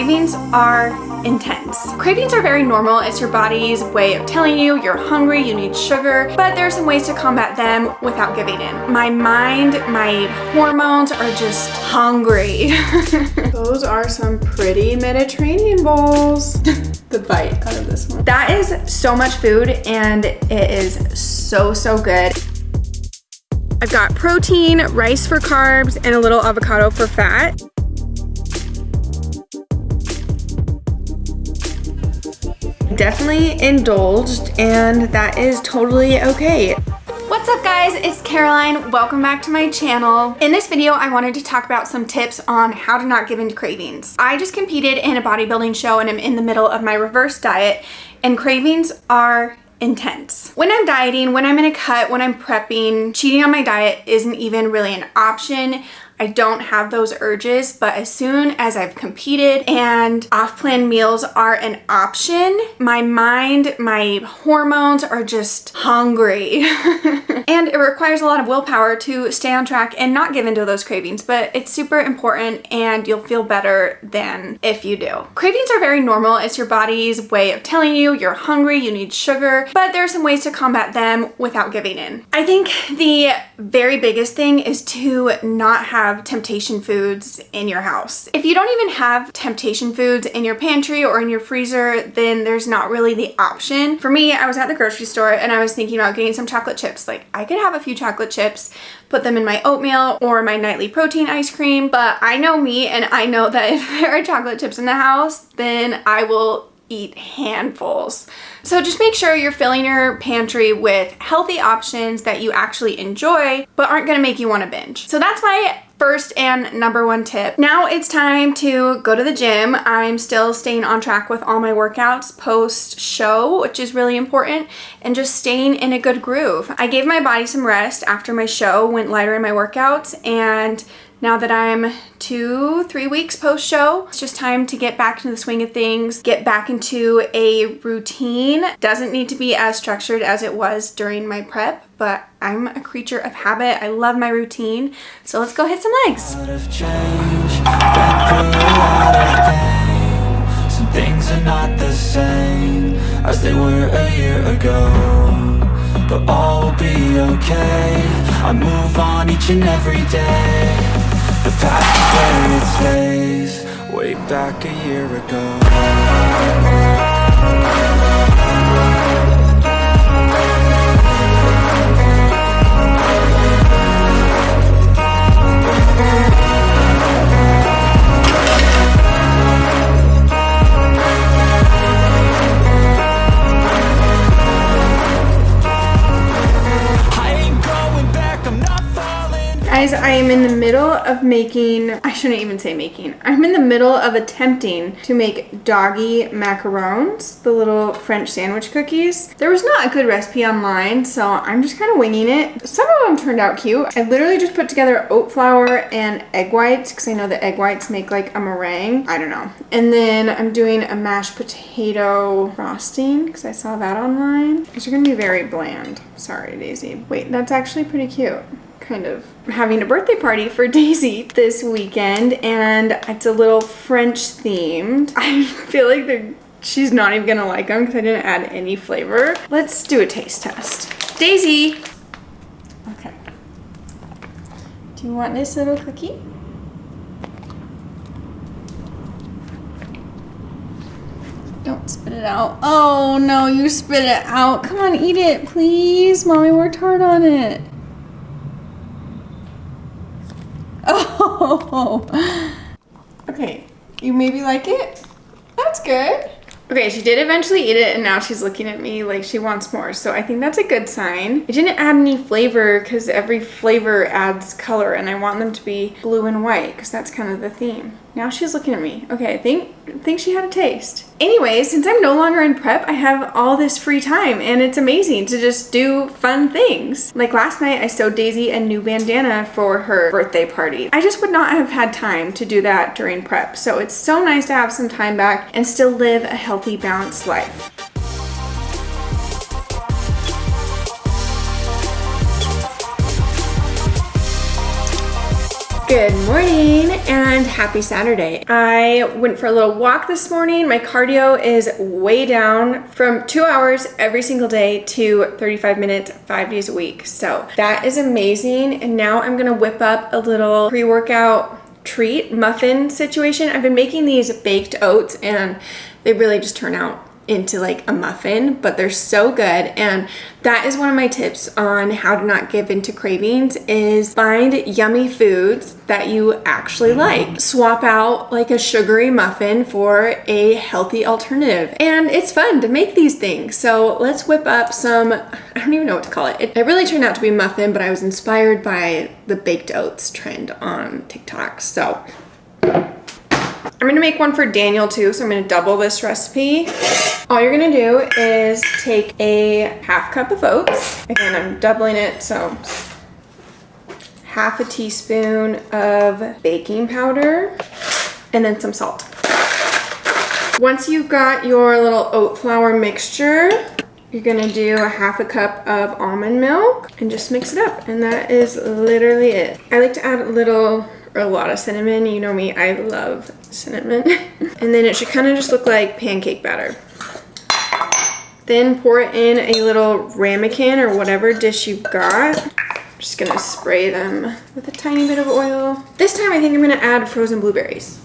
Cravings are intense. Cravings are very normal. It's your body's way of telling you you're hungry, you need sugar, but there are some ways to combat them without giving in. My mind, my hormones are just hungry. Those are some pretty Mediterranean bowls. The bite out of this one. That is so much food and it is so good. I've got protein, rice for carbs, and a little avocado for fat. Definitely indulged, and that is totally okay. What's up guys, it's Caroline. Welcome back to my channel. In this video, I wanted to talk about some tips on how to not give in to cravings. I just competed in a bodybuilding show and I'm in the middle of my reverse diet, and cravings are intense. When I'm dieting, when I'm in a cut, when I'm prepping, cheating on my diet isn't even really an option. I don't have those urges, but as soon as I've competed and off-plan meals are an option, my mind, my hormones are just hungry. And it requires a lot of willpower to stay on track and not give into those cravings, but it's super important and you'll feel better than if you do. Cravings are very normal. It's your body's way of telling you you're hungry, you need sugar, but there are some ways to combat them without giving in. I think the very biggest thing is to not have temptation foods in your house. If you don't even have temptation foods in your pantry or in your freezer, then there's not really the option. For me, I was at the grocery store and I was thinking about getting some chocolate chips. Like, I could have a few chocolate chips, put them in my oatmeal or my nightly protein ice cream, but I know me and I know that if there are chocolate chips in the house, then I will eat handfuls. So just make sure you're filling your pantry with healthy options that you actually enjoy, but aren't gonna make you wanna binge. So that's my first and number one tip. Now it's time to go to the gym. I'm still staying on track with all my workouts post show, which is really important, and just staying in a good groove. I gave my body some rest after my show, went lighter in my workouts, and now that I'm 2-3 weeks post-show, it's just time to get back into the swing of things, get back into a routine. Doesn't need to be as structured as it was during my prep, but I'm a creature of habit. I love my routine. So let's go hit some legs. Some things are not the same as they were a year ago, but all will be okay. I move on each and every day. The past is where it stays, way back a year ago. Guys, I am in the middle of making, I shouldn't even say making, I'm in the middle of attempting to make doggy macarons, the little French sandwich cookies. There was not a good recipe online, so I'm just kind of winging it. Some of them turned out cute. I literally just put together oat flour and egg whites, because I know that egg whites make like a meringue. I don't know. And then I'm doing a mashed potato frosting, because I saw that online. These are going to be very bland. Sorry, Daisy. Wait, that's actually pretty cute. Kind of having a birthday party for Daisy this weekend, and it's a little French themed. I feel like she's not even gonna like them because I didn't add any flavor. Let's do a taste test. Daisy! Okay. Do you want this little cookie? Don't spit it out. Oh no, you spit it out. Come on, eat it, please. Mommy worked hard on it. Oh, okay, you maybe like it? That's good. Okay, she did eventually eat it and now she's looking at me like she wants more, so I think that's a good sign. I didn't add any flavor because every flavor adds color and I want them to be blue and white because that's kind of the theme. Now she's looking at me. Okay, I think she had a taste. Anyway, since I'm no longer in prep, I have all this free time and it's amazing to just do fun things. Like last night, I sewed Daisy a new bandana for her birthday party. I just would not have had time to do that during prep. So it's so nice to have some time back and still live a healthy, balanced life. Good morning and happy Saturday. I went for a little walk this morning. My cardio is way down from 2 hours every single day to 35 minutes, 5 days a week. So that is amazing. And now I'm gonna whip up a little pre-workout treat muffin situation. I've been making these baked oats and they really just turn out into like a muffin, but they're so good. And that is one of my tips on how to not give into cravings is find yummy foods that you actually like. Swap out like a sugary muffin for a healthy alternative. And it's fun to make these things. So let's whip up some, I don't even know what to call it. It really turned out to be muffin, but I was inspired by the baked oats trend on TikTok. So I'm gonna make one for Daniel too, so I'm gonna double this recipe. All you're gonna do is take a half cup of oats. Again, I'm doubling it, so half a teaspoon of baking powder and then some salt. Once you've got your little oat flour mixture, you're gonna do a half a cup of almond milk and just mix it up. And that is literally it. I like to add a lot of cinnamon. You know me, I love cinnamon. And then it should kind of just look like pancake batter. Then pour it in a little ramekin or whatever dish you've got. I'm just gonna spray them with a tiny bit of oil. This time I think I'm gonna add frozen blueberries.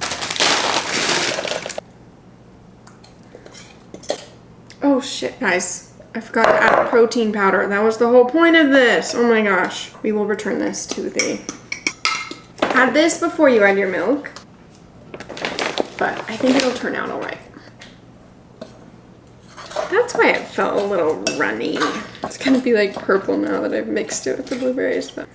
Oh shit, guys. I forgot to add protein powder. That was the whole point of this. Oh my gosh. We will return this to the... Add this before you add your milk, but I think it'll turn out all right. That's why it felt a little runny. It's gonna be like purple now that I've mixed it with the blueberries. But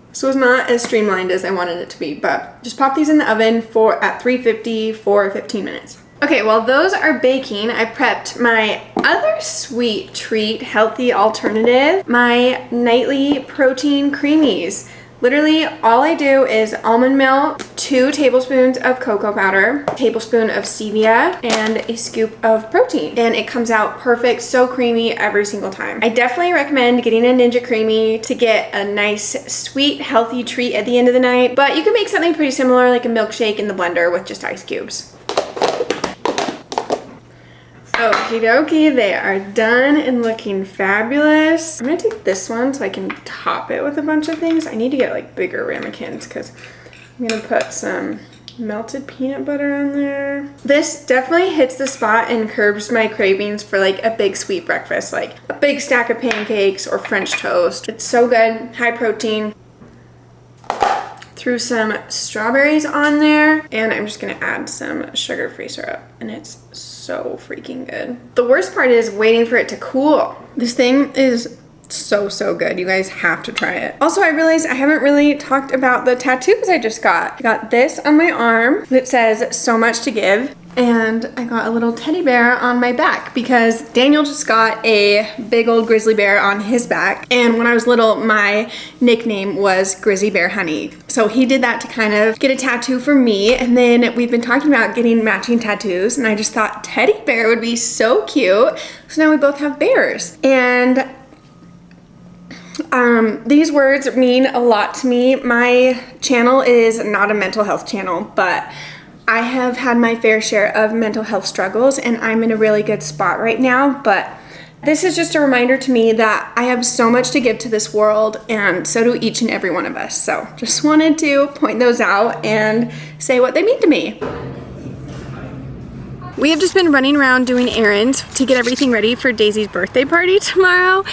this was not as streamlined as I wanted it to be, but just pop these in the oven at 350 for 15 minutes. Okay, while those are baking, I prepped my other sweet treat, healthy alternative, my nightly protein creamies. Literally, all I do is almond milk, 2 tablespoons of cocoa powder, a tablespoon of stevia, and a scoop of protein. And it comes out perfect, so creamy every single time. I definitely recommend getting a Ninja Creamy to get a nice, sweet, healthy treat at the end of the night. But you can make something pretty similar, like a milkshake in the blender with just ice cubes. Okie dokie, they are done and looking fabulous. I'm gonna take this one so I can top it with a bunch of things. I need to get like bigger ramekins because I'm gonna put some melted peanut butter on there. This definitely hits the spot and curbs my cravings for like a big sweet breakfast, like a big stack of pancakes or French toast. It's so good, high protein. Threw some strawberries on there and I'm just gonna add some sugar-free syrup and it's so freaking good. The worst part is waiting for it to cool. This thing is so good. You guys have to try it. Also, I realized I haven't really talked about the tattoos I just got. I got this on my arm that says "so much to give." And I got a little teddy bear on my back because Daniel just got a big old grizzly bear on his back. And when I was little, my nickname was Grizzly Bear Honey. So he did that to kind of get a tattoo for me. And then we've been talking about getting matching tattoos. And I just thought teddy bear would be so cute. So now we both have bears. And these words mean a lot to me. My channel is not a mental health channel, but I have had my fair share of mental health struggles and I'm in a really good spot right now, but this is just a reminder to me that I have so much to give to this world and so do each and every one of us. So just wanted to point those out and say what they mean to me. We have just been running around doing errands to get everything ready for Daisy's birthday party tomorrow.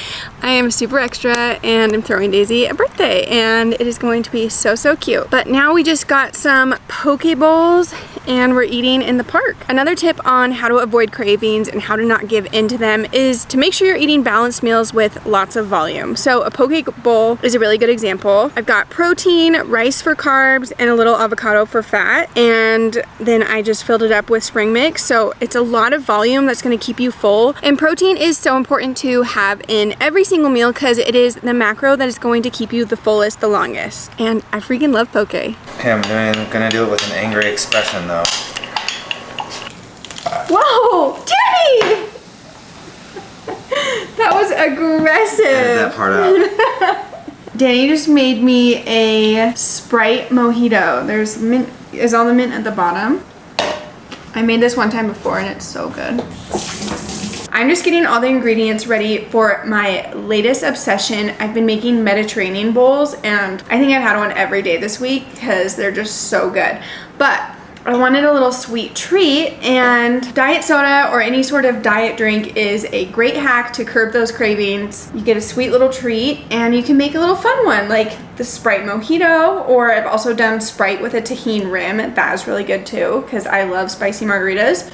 I am super extra and I'm throwing Daisy a birthday and it is going to be so cute. But now we just got some poke bowls and we're eating in the park. Another tip on how to avoid cravings and how to not give in to them is to make sure you're eating balanced meals with lots of volume. So a poke bowl is a really good example. I've got protein, rice for carbs, and a little avocado for fat. And then I just filled it up with spring mix. So it's a lot of volume that's gonna keep you full. And protein is so important to have in every single meal because it is the macro that is going to keep you the fullest the longest. And I freaking love poke. Okay, I'm gonna do it with an angry expression though. Whoa, Jenny! That was aggressive. Edit that part out. Danny just made me a Sprite mojito. There's mint, is all the mint at the bottom. I made this one time before and it's so good. I'm just getting all the ingredients ready for my latest obsession. I've been making Mediterranean bowls and I think I've had one every day this week because they're just so good. But I wanted a little sweet treat, and diet soda or any sort of diet drink is a great hack to curb those cravings. You get a sweet little treat and you can make a little fun one like the Sprite mojito, or I've also done Sprite with a tahini rim. That is really good too because I love spicy margaritas.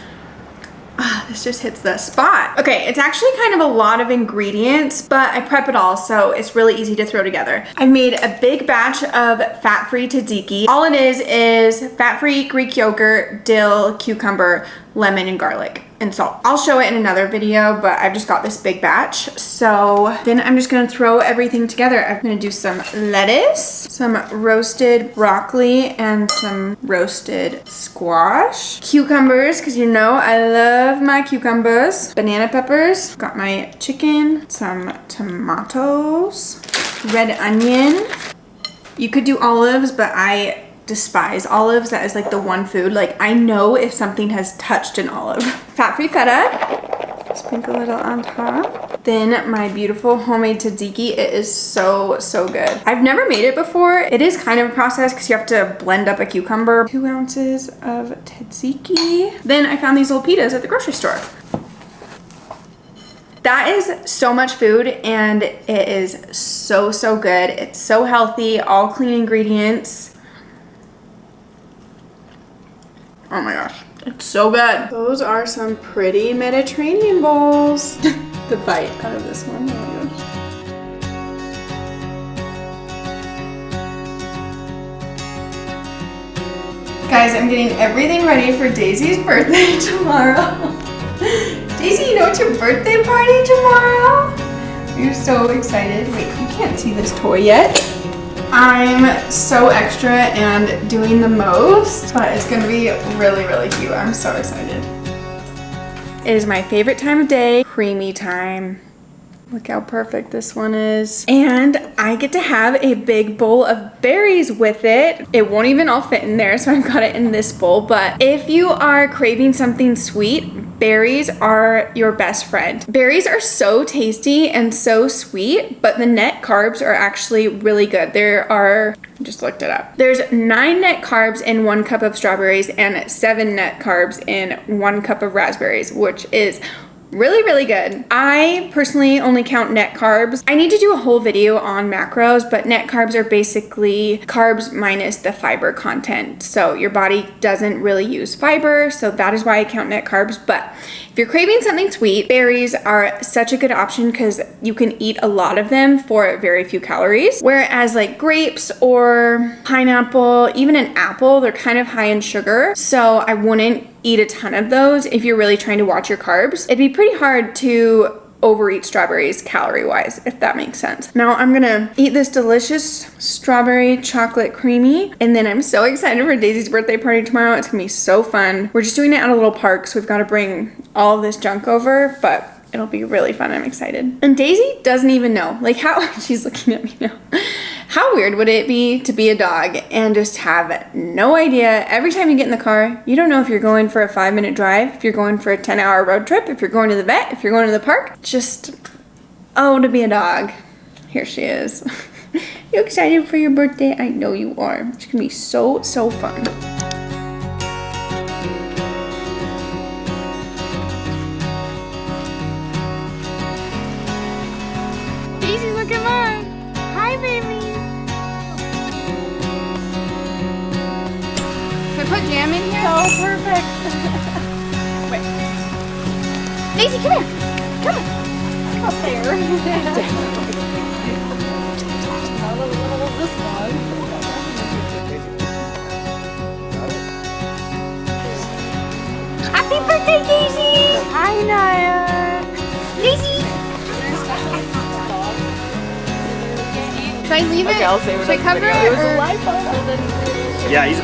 This just hits the spot. Okay, it's actually kind of a lot of ingredients, but I prep it all, so it's really easy to throw together. I've made a big batch of fat-free tzatziki. All it is fat-free Greek yogurt, dill, cucumber, lemon, and garlic, and salt. I'll show it in another video, but I've just got this big batch. So then I'm just gonna throw everything together. I'm gonna do some lettuce, some roasted broccoli, and some roasted squash. Cucumbers, because you know I love my cucumbers. Banana peppers, got my chicken, some tomatoes, red onion. You could do olives, but I despise olives. That is like the one food, like I know if something has touched an olive. Fat-free feta, sprinkle a little on top. Then my beautiful homemade tzatziki. It is so, so good. I've never made it before. It is kind of a process because you have to blend up a cucumber. 2 ounces of tzatziki. Then I found these little pitas at the grocery store. That is so much food and it is so, so good. It's so healthy, all clean ingredients. Oh my gosh, it's so good. Those are some pretty Mediterranean bowls. The bite out of this one, oh my gosh. Guys, I'm getting everything ready for Daisy's birthday tomorrow. Daisy, you know it's your birthday party tomorrow? You're so excited. Wait, you can't see this toy yet. I'm so extra and doing the most, but it's gonna be really, really cute. I'm so excited. It is my favorite time of day, creamy time. Look how perfect this one is. And I get to have a big bowl of berries with it. It won't even all fit in there, so I've got it in this bowl. But if you are craving something sweet, berries are your best friend. Berries are so tasty and so sweet, but the net carbs are actually really good. There are, I just looked it up. There's 9 net carbs in 1 cup of strawberries and 7 net carbs in 1 cup of raspberries, which is really, really good. I personally only count net carbs. I need to do a whole video on macros, but net carbs are basically carbs minus the fiber content. So your body doesn't really use fiber, so that is why I count net carbs. But if you're craving something sweet, berries are such a good option because you can eat a lot of them for very few calories. Whereas like grapes or pineapple, even an apple, they're kind of high in sugar. So I wouldn't eat a ton of those if you're really trying to watch your carbs. It'd be pretty hard to overeat strawberries calorie-wise, if that makes sense. Now I'm gonna eat this delicious strawberry chocolate creamy, and then I'm so excited for Daisy's birthday party tomorrow. It's gonna be so fun. We're just doing it at a little park, so we've got to bring all of this junk over, but it'll be really fun. I'm excited. And Daisy doesn't even know, like how, she's looking at me now. How weird would it be to be a dog and just have no idea? Every time you get in the car, you don't know if you're going for a 5-minute drive, if you're going for a 10-hour road trip, if you're going to the vet, if you're going to the park. Just, oh, to be a dog. Here she is. You excited for your birthday? I know you are. It's gonna be so, so fun. Daisy, look at mom. Hi, baby. Put jam in here? So perfect. Wait. Daisy, come here. Come on. Up there. Happy birthday, Daisy! Hi, Naya. Daisy! Should I leave it? Okay, I'll save it. Should I cover it? It was a live photo. Yeah, he's...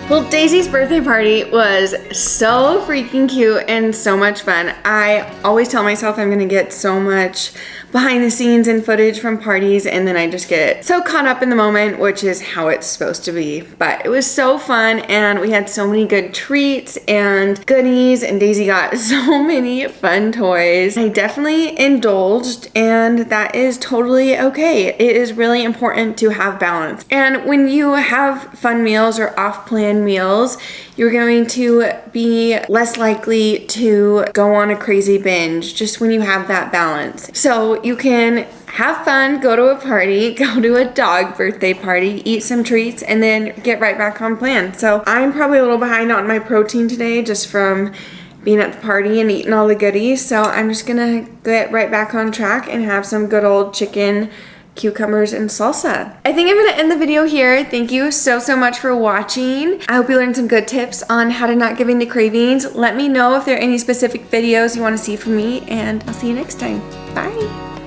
Well, Daisy's birthday party was so freaking cute and so much fun. I always tell myself I'm gonna get so much behind the scenes and footage from parties, and then I just get so caught up in the moment, which is how it's supposed to be. But it was so fun, and we had so many good treats and goodies, and Daisy got so many fun toys. I definitely indulged, and that is totally okay. It is really important to have balance. And when you have fun meals or off-plan meals, you're going to be less likely to go on a crazy binge just when you have that balance. So you can have fun, go to a party, go to a dog birthday party, eat some treats, and then get right back on plan. So I'm probably a little behind on my protein today just from being at the party and eating all the goodies. So I'm just gonna get right back on track and have some good old chicken, cucumbers, and salsa. I think I'm gonna end the video here. Thank you so much for watching. I hope you learned some good tips on how to not give in to cravings. Let me know if there are any specific videos you want to see from me, and I'll see you next time. Bye.